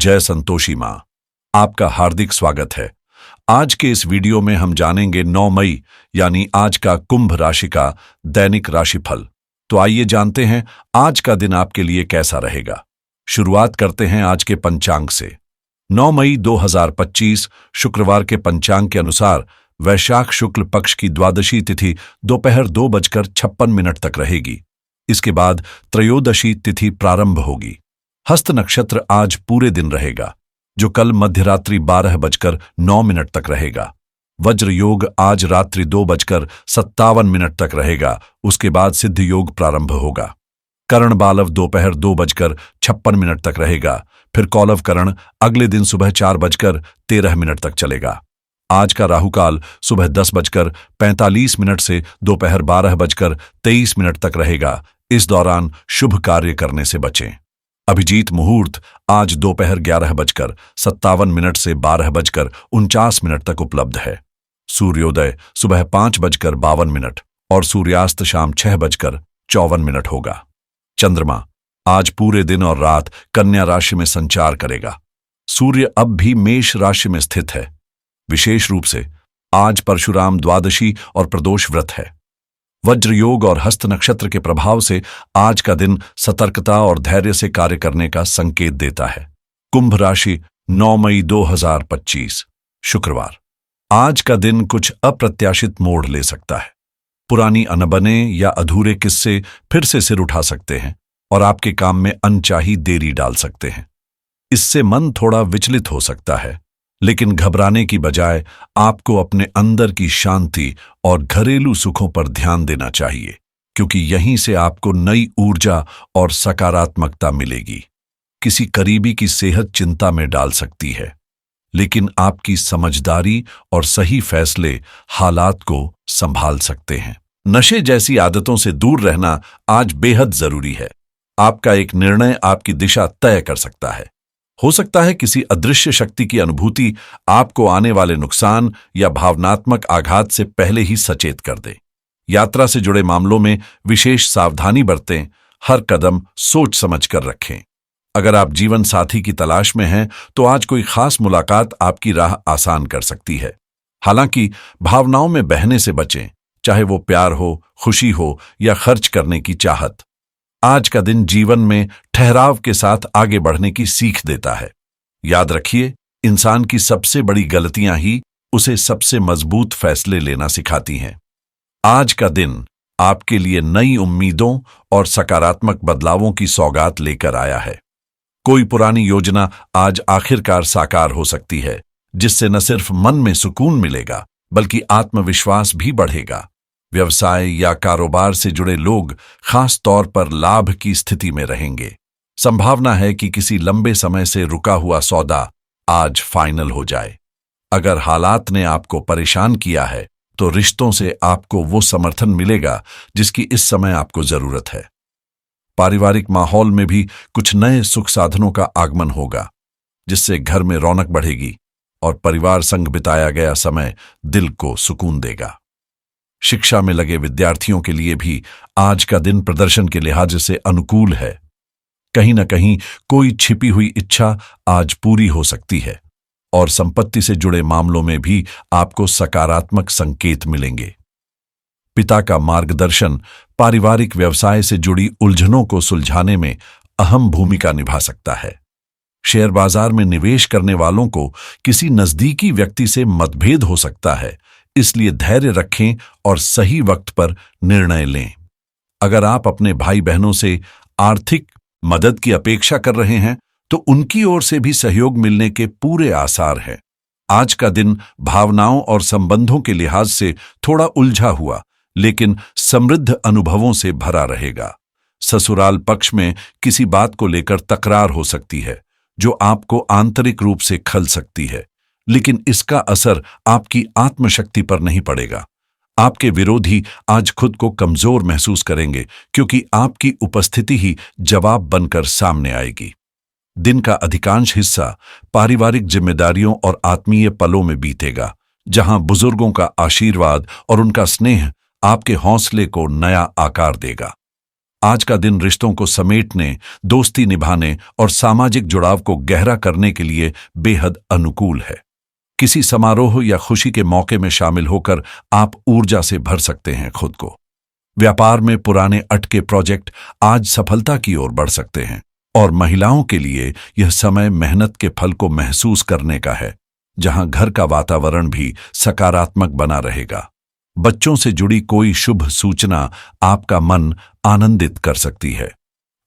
जय संतोषी माँ। आपका हार्दिक स्वागत है। आज के इस वीडियो में हम जानेंगे 9 मई यानी आज का कुंभ राशि का दैनिक राशिफल। तो आइए जानते हैं आज का दिन आपके लिए कैसा रहेगा। शुरुआत करते हैं आज के पंचांग से। 9 मई 2025 शुक्रवार के पंचांग के अनुसार वैशाख शुक्ल पक्ष की द्वादशी तिथि दोपहर 2:56 तक रहेगी। इसके बाद त्रयोदशी तिथि प्रारंभ होगी। हस्त नक्षत्र आज पूरे दिन रहेगा, जो कल मध्यरात्रि 12:09 तक रहेगा। वज्र योग आज रात्रि 2:57 तक रहेगा। उसके बाद सिद्ध योग प्रारंभ होगा। करण बालव दोपहर 2:56 तक रहेगा। फिर कौलव करण अगले दिन सुबह 4:13 तक चलेगा। आज का राहुकाल सुबह 10:45 से दोपहर 12:23 तक रहेगा। इस दौरान शुभ कार्य करने से बचें। अभिजीत मुहूर्त आज दोपहर 11:57 से 12:49 तक उपलब्ध है। सूर्योदय सुबह 5:52 और सूर्यास्त शाम 6:54 होगा। चंद्रमा आज पूरे दिन और रात कन्या राशि में संचार करेगा। सूर्य अब भी मेष राशि में स्थित है। विशेष रूप से आज परशुराम द्वादशी और प्रदोष व्रत है। वज्र योग और हस्त नक्षत्र के प्रभाव से आज का दिन सतर्कता और धैर्य से कार्य करने का संकेत देता है। कुंभ राशि 9 मई 2025 शुक्रवार। आज का दिन कुछ अप्रत्याशित मोड़ ले सकता है। पुरानी अनबने या अधूरे किस्से फिर से सिर उठा सकते हैं और आपके काम में अनचाही देरी डाल सकते हैं। इससे मन थोड़ा विचलित हो सकता है, लेकिन घबराने की बजाय आपको अपने अंदर की शांति और घरेलू सुखों पर ध्यान देना चाहिए, क्योंकि यहीं से आपको नई ऊर्जा और सकारात्मकता मिलेगी। किसी करीबी की सेहत चिंता में डाल सकती है, लेकिन आपकी समझदारी और सही फैसले हालात को संभाल सकते हैं। नशे जैसी आदतों से दूर रहना आज बेहद जरूरी है। आपका एक निर्णय आपकी दिशा तय कर सकता है। हो सकता है किसी अदृश्य शक्ति की अनुभूति आपको आने वाले नुकसान या भावनात्मक आघात से पहले ही सचेत कर दे। यात्रा से जुड़े मामलों में विशेष सावधानी बरतें। हर कदम सोच समझ कर रखें। अगर आप जीवन साथी की तलाश में हैं, तो आज कोई खास मुलाकात आपकी राह आसान कर सकती है। हालांकि भावनाओं में बहने से बचें, चाहे वो प्यार हो, खुशी हो या खर्च करने की चाहत। आज का दिन जीवन में ठहराव के साथ आगे बढ़ने की सीख देता है। याद रखिए, इंसान की सबसे बड़ी गलतियां ही उसे सबसे मजबूत फैसले लेना सिखाती हैं। आज का दिन आपके लिए नई उम्मीदों और सकारात्मक बदलावों की सौगात लेकर आया है। कोई पुरानी योजना आज आखिरकार साकार हो सकती है, जिससे न सिर्फ मन में सुकून मिलेगा, बल्कि आत्मविश्वास भी बढ़ेगा। व्यवसाय या कारोबार से जुड़े लोग खास तौर पर लाभ की स्थिति में रहेंगे। संभावना है कि किसी लंबे समय से रुका हुआ सौदा आज फाइनल हो जाए। अगर हालात ने आपको परेशान किया है, तो रिश्तों से आपको वो समर्थन मिलेगा जिसकी इस समय आपको जरूरत है। पारिवारिक माहौल में भी कुछ नए सुख साधनों का आगमन होगा, जिससे घर में रौनक बढ़ेगी और परिवार संग बिताया गया समय दिल को सुकून देगा। शिक्षा में लगे विद्यार्थियों के लिए भी आज का दिन प्रदर्शन के लिहाज से अनुकूल है। कहीं न कहीं कोई छिपी हुई इच्छा आज पूरी हो सकती है और संपत्ति से जुड़े मामलों में भी आपको सकारात्मक संकेत मिलेंगे। पिता का मार्गदर्शन पारिवारिक व्यवसाय से जुड़ी उलझनों को सुलझाने में अहम भूमिका निभा सकता है। शेयर बाजार में निवेश करने वालों को किसी नजदीकी व्यक्ति से मतभेद हो सकता है, इसलिए धैर्य रखें और सही वक्त पर निर्णय लें। अगर आप अपने भाई बहनों से आर्थिक मदद की अपेक्षा कर रहे हैं, तो उनकी ओर से भी सहयोग मिलने के पूरे आसार हैं। आज का दिन भावनाओं और संबंधों के लिहाज से थोड़ा उलझा हुआ, लेकिन समृद्ध अनुभवों से भरा रहेगा। ससुराल पक्ष में किसी बात को लेकर तकरार हो सकती है, जो आपको आंतरिक रूप से खल सकती है, लेकिन इसका असर आपकी आत्मशक्ति पर नहीं पड़ेगा। आपके विरोधी आज खुद को कमजोर महसूस करेंगे, क्योंकि आपकी उपस्थिति ही जवाब बनकर सामने आएगी। दिन का अधिकांश हिस्सा पारिवारिक जिम्मेदारियों और आत्मीय पलों में बीतेगा, जहां बुजुर्गों का आशीर्वाद और उनका स्नेह आपके हौसले को नया आकार देगा। आज का दिन रिश्तों को समेटने, दोस्ती निभाने और सामाजिक जुड़ाव को गहरा करने के लिए बेहद अनुकूल है। किसी समारोह या खुशी के मौके में शामिल होकर आप ऊर्जा से भर सकते हैं खुद को। व्यापार में पुराने अटके प्रोजेक्ट आज सफलता की ओर बढ़ सकते हैं और महिलाओं के लिए यह समय मेहनत के फल को महसूस करने का है, जहां घर का वातावरण भी सकारात्मक बना रहेगा। बच्चों से जुड़ी कोई शुभ सूचना आपका मन आनंदित कर सकती है।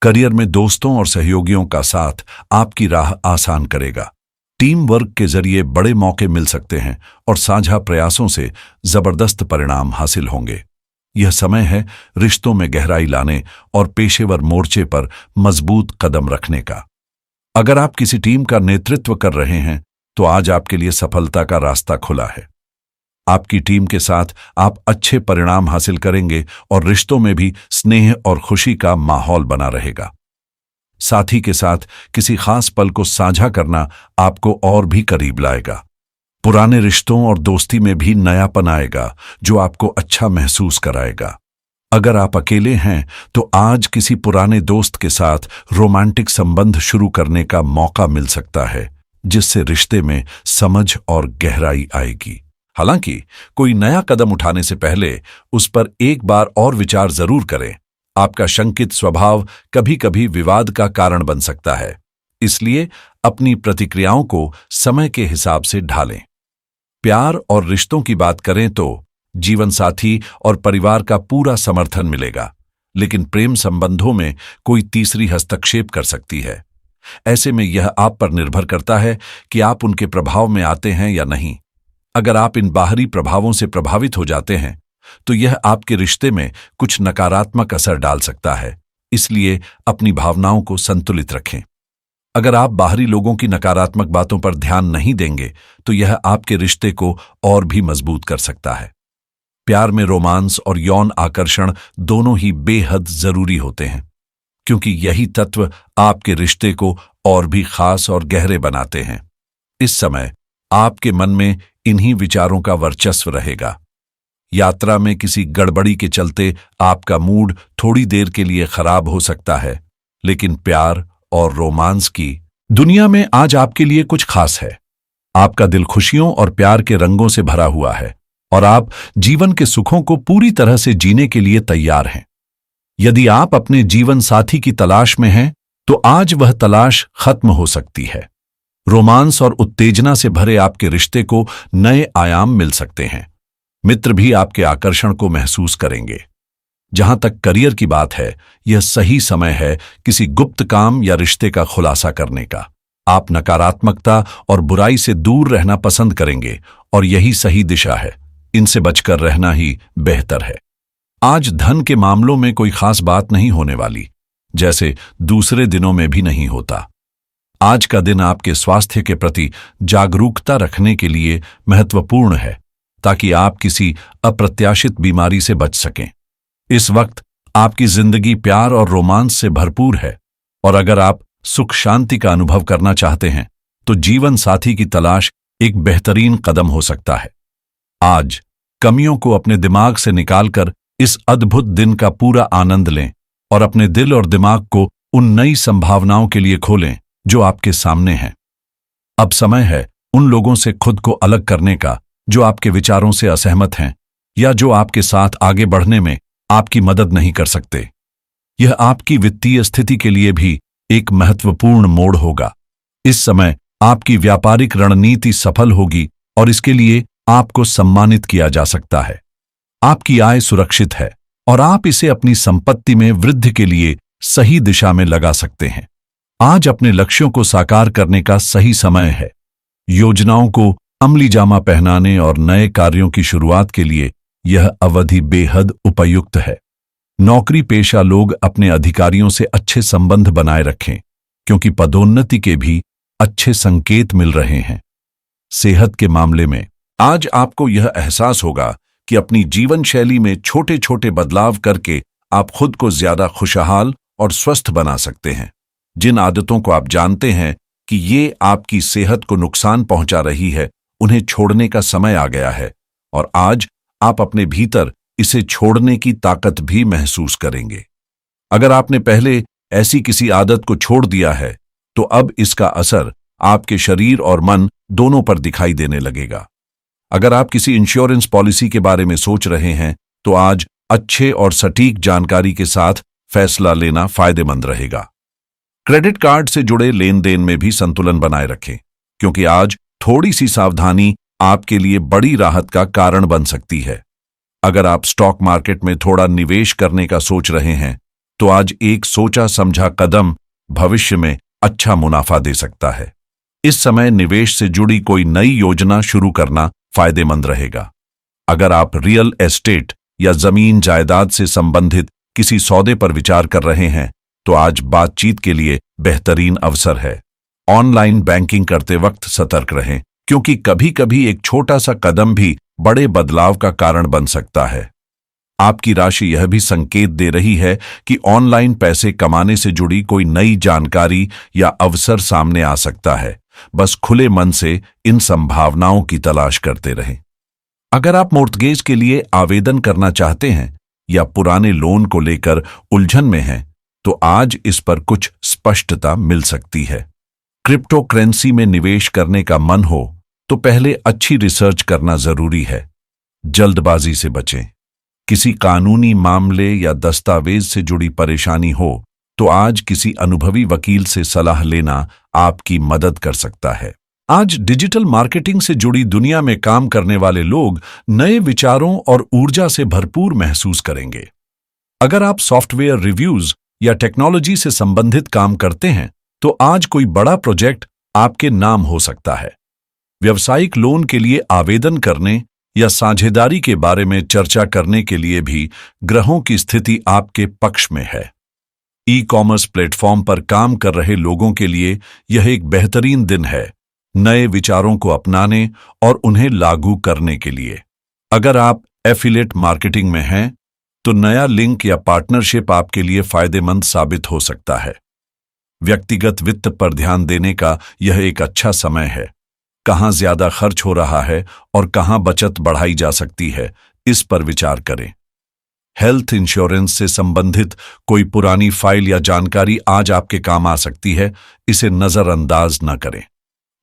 करियर में दोस्तों और सहयोगियों का साथ आपकी राह आसान करेगा। टीम वर्क के जरिए बड़े मौके मिल सकते हैं और साझा प्रयासों से जबरदस्त परिणाम हासिल होंगे। यह समय है रिश्तों में गहराई लाने और पेशेवर मोर्चे पर मजबूत कदम रखने का। अगर आप किसी टीम का नेतृत्व कर रहे हैं तो आज आपके लिए सफलता का रास्ता खुला है। आपकी टीम के साथ आप अच्छे परिणाम हासिल करेंगे और रिश्तों में भी स्नेह और खुशी का माहौल बना रहेगा। साथी के साथ किसी खास पल को साझा करना आपको और भी करीब लाएगा। पुराने रिश्तों और दोस्ती में भी नयापन आएगा जो आपको अच्छा महसूस कराएगा। अगर आप अकेले हैं तो आज किसी पुराने दोस्त के साथ रोमांटिक संबंध शुरू करने का मौका मिल सकता है, जिससे रिश्ते में समझ और गहराई आएगी। हालांकि कोई नया कदम उठाने से पहले उस पर एक बार और विचार जरूर करें। आपका शंकित स्वभाव कभी कभी विवाद का कारण बन सकता है, इसलिए अपनी प्रतिक्रियाओं को समय के हिसाब से ढालें। प्यार और रिश्तों की बात करें तो जीवन साथी और परिवार का पूरा समर्थन मिलेगा, लेकिन प्रेम संबंधों में कोई तीसरी हस्तक्षेप कर सकती है। ऐसे में यह आप पर निर्भर करता है कि आप उनके प्रभाव में आते हैं या नहीं। अगर आप इन बाहरी प्रभावों से प्रभावित हो जाते हैं तो यह आपके रिश्ते में कुछ नकारात्मक असर डाल सकता है, इसलिए अपनी भावनाओं को संतुलित रखें। अगर आप बाहरी लोगों की नकारात्मक बातों पर ध्यान नहीं देंगे तो यह आपके रिश्ते को और भी मजबूत कर सकता है। प्यार में रोमांस और यौन आकर्षण दोनों ही बेहद जरूरी होते हैं, क्योंकि यही तत्व आपके रिश्ते को और भी खास और गहरे बनाते हैं। इस समय आपके मन में इन्हीं विचारों का वर्चस्व रहेगा। यात्रा में किसी गड़बड़ी के चलते आपका मूड थोड़ी देर के लिए खराब हो सकता है, लेकिन प्यार और रोमांस की दुनिया में आज आपके लिए कुछ खास है। आपका दिल खुशियों और प्यार के रंगों से भरा हुआ है और आप जीवन के सुखों को पूरी तरह से जीने के लिए तैयार हैं। यदि आप अपने जीवन साथी की तलाश में हैं तो आज वह तलाश खत्म हो सकती है। रोमांस और उत्तेजना से भरे आपके रिश्ते को नए आयाम मिल सकते हैं। मित्र भी आपके आकर्षण को महसूस करेंगे। जहां तक करियर की बात है, यह सही समय है किसी गुप्त काम या रिश्ते का खुलासा करने का। आप नकारात्मकता और बुराई से दूर रहना पसंद करेंगे और यही सही दिशा है। इनसे बचकर रहना ही बेहतर है। आज धन के मामलों में कोई खास बात नहीं होने वाली, जैसे दूसरे दिनों में भी नहीं होता। आज का दिन आपके स्वास्थ्य के प्रति जागरूकता रखने के लिए महत्वपूर्ण है, ताकि आप किसी अप्रत्याशित बीमारी से बच सकें। इस वक्त आपकी जिंदगी प्यार और रोमांस से भरपूर है और अगर आप सुख शांति का अनुभव करना चाहते हैं तो जीवन साथी की तलाश एक बेहतरीन कदम हो सकता है। आज कमियों को अपने दिमाग से निकालकर इस अद्भुत दिन का पूरा आनंद लें और अपने दिल और दिमाग को उन नई संभावनाओं के लिए खोलें जो आपके सामने हैं। अब समय है उन लोगों से खुद को अलग करने का जो आपके विचारों से असहमत हैं या जो आपके साथ आगे बढ़ने में आपकी मदद नहीं कर सकते। यह आपकी वित्तीय स्थिति के लिए भी एक महत्वपूर्ण मोड़ होगा। इस समय आपकी व्यापारिक रणनीति सफल होगी और इसके लिए आपको सम्मानित किया जा सकता है। आपकी आय सुरक्षित है और आप इसे अपनी संपत्ति में वृद्धि के लिए सही दिशा में लगा सकते हैं। आज अपने लक्ष्यों को साकार करने का सही समय है। योजनाओं को अमली जामा पहनाने और नए कार्यों की शुरुआत के लिए यह अवधि बेहद उपयुक्त है। नौकरी पेशा लोग अपने अधिकारियों से अच्छे संबंध बनाए रखें, क्योंकि पदोन्नति के भी अच्छे संकेत मिल रहे हैं। सेहत के मामले में आज आपको यह एहसास होगा कि अपनी जीवन शैली में छोटे छोटे बदलाव करके आप खुद को ज्यादा खुशहाल और स्वस्थ बना सकते हैं। जिन आदतों को आप जानते हैं कि ये आपकी सेहत को नुकसान पहुंचा रही है, उन्हें छोड़ने का समय आ गया है और आज आप अपने भीतर इसे छोड़ने की ताकत भी महसूस करेंगे। अगर आपने पहले ऐसी किसी आदत को छोड़ दिया है तो अब इसका असर आपके शरीर और मन दोनों पर दिखाई देने लगेगा। अगर आप किसी इंश्योरेंस पॉलिसी के बारे में सोच रहे हैं तो आज अच्छे और सटीक जानकारी के साथ फैसला लेना फायदेमंद रहेगा। क्रेडिट कार्ड से जुड़े लेन देन में भी संतुलन बनाए रखें, क्योंकि आज थोड़ी सी सावधानी आपके लिए बड़ी राहत का कारण बन सकती है। अगर आप स्टॉक मार्केट में थोड़ा निवेश करने का सोच रहे हैं तो आज एक सोचा समझा कदम भविष्य में अच्छा मुनाफा दे सकता है। इस समय निवेश से जुड़ी कोई नई योजना शुरू करना फायदेमंद रहेगा। अगर आप रियल एस्टेट या जमीन जायदाद से संबंधित किसी सौदे पर विचार कर रहे हैं तो आज बातचीत के लिए बेहतरीन अवसर है। ऑनलाइन बैंकिंग करते वक्त सतर्क रहें, क्योंकि कभी-कभी एक छोटा सा कदम भी बड़े बदलाव का कारण बन सकता है। आपकी राशि यह भी संकेत दे रही है कि ऑनलाइन पैसे कमाने से जुड़ी कोई नई जानकारी या अवसर सामने आ सकता है। बस खुले मन से इन संभावनाओं की तलाश करते रहें। अगर आप मॉर्टगेज के लिए आवेदन करना चाहते हैं या पुराने लोन को लेकर उलझन में हैं, तो आज इस पर कुछ स्पष्टता मिल सकती है। क्रिप्टो करेंसी में निवेश करने का मन हो तो पहले अच्छी रिसर्च करना जरूरी है। जल्दबाजी से बचें। किसी कानूनी मामले या दस्तावेज से जुड़ी परेशानी हो तो आज किसी अनुभवी वकील से सलाह लेना आपकी मदद कर सकता है। आज डिजिटल मार्केटिंग से जुड़ी दुनिया में काम करने वाले लोग नए विचारों और ऊर्जा से भरपूर महसूस करेंगे। अगर आप सॉफ्टवेयर रिव्यूज या टेक्नोलॉजी से संबंधित काम करते हैं तो आज कोई बड़ा प्रोजेक्ट आपके नाम हो सकता है। व्यावसायिक लोन के लिए आवेदन करने या साझेदारी के बारे में चर्चा करने के लिए भी ग्रहों की स्थिति आपके पक्ष में है। ई-कॉमर्स प्लेटफॉर्म पर काम कर रहे लोगों के लिए यह एक बेहतरीन दिन है, नए विचारों को अपनाने और उन्हें लागू करने के लिए। अगर आप एफिलिएट मार्केटिंग में हैं तो नया लिंक या पार्टनरशिप आपके लिए फायदेमंद साबित हो सकता है। व्यक्तिगत वित्त पर ध्यान देने का यह एक अच्छा समय है। कहां ज्यादा खर्च हो रहा है और कहां बचत बढ़ाई जा सकती है, इस पर विचार करें। हेल्थ इंश्योरेंस से संबंधित कोई पुरानी फाइल या जानकारी आज आपके काम आ सकती है, इसे नजरअंदाज न करें।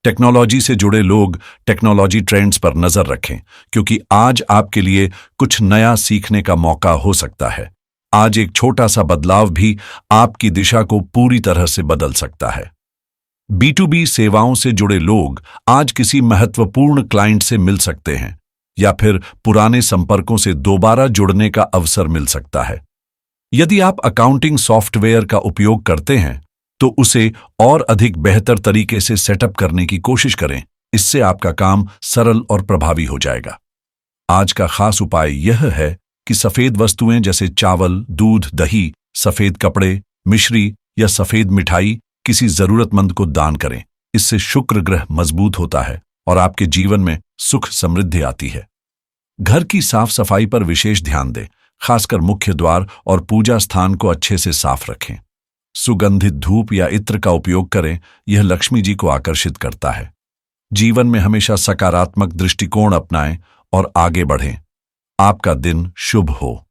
टेक्नोलॉजी से जुड़े लोग टेक्नोलॉजी ट्रेंड्स पर नजर रखें, क्योंकि आज आपके लिए कुछ नया सीखने का मौका हो सकता है। आज एक छोटा सा बदलाव भी आपकी दिशा को पूरी तरह से बदल सकता है। B2B सेवाओं से जुड़े लोग आज किसी महत्वपूर्ण क्लाइंट से मिल सकते हैं या फिर पुराने संपर्कों से दोबारा जुड़ने का अवसर मिल सकता है। यदि आप अकाउंटिंग सॉफ्टवेयर का उपयोग करते हैं तो उसे और अधिक बेहतर तरीके से सेटअप करने की कोशिश करें। इससे आपका काम सरल और प्रभावी हो जाएगा। आज का खास उपाय यह है कि सफेद वस्तुएं जैसे चावल, दूध, दही, सफेद कपड़े, मिश्री या सफेद मिठाई किसी जरूरतमंद को दान करें। इससे शुक्र ग्रह मजबूत होता है और आपके जीवन में सुख समृद्धि आती है। घर की साफ सफाई पर विशेष ध्यान दें, खासकर मुख्य द्वार और पूजा स्थान को अच्छे से साफ रखें। सुगंधित धूप या इत्र का उपयोग करें, यह लक्ष्मी जी को आकर्षित करता है। जीवन में हमेशा सकारात्मक दृष्टिकोण अपनाएं और आगे बढ़ें। आपका दिन शुभ हो।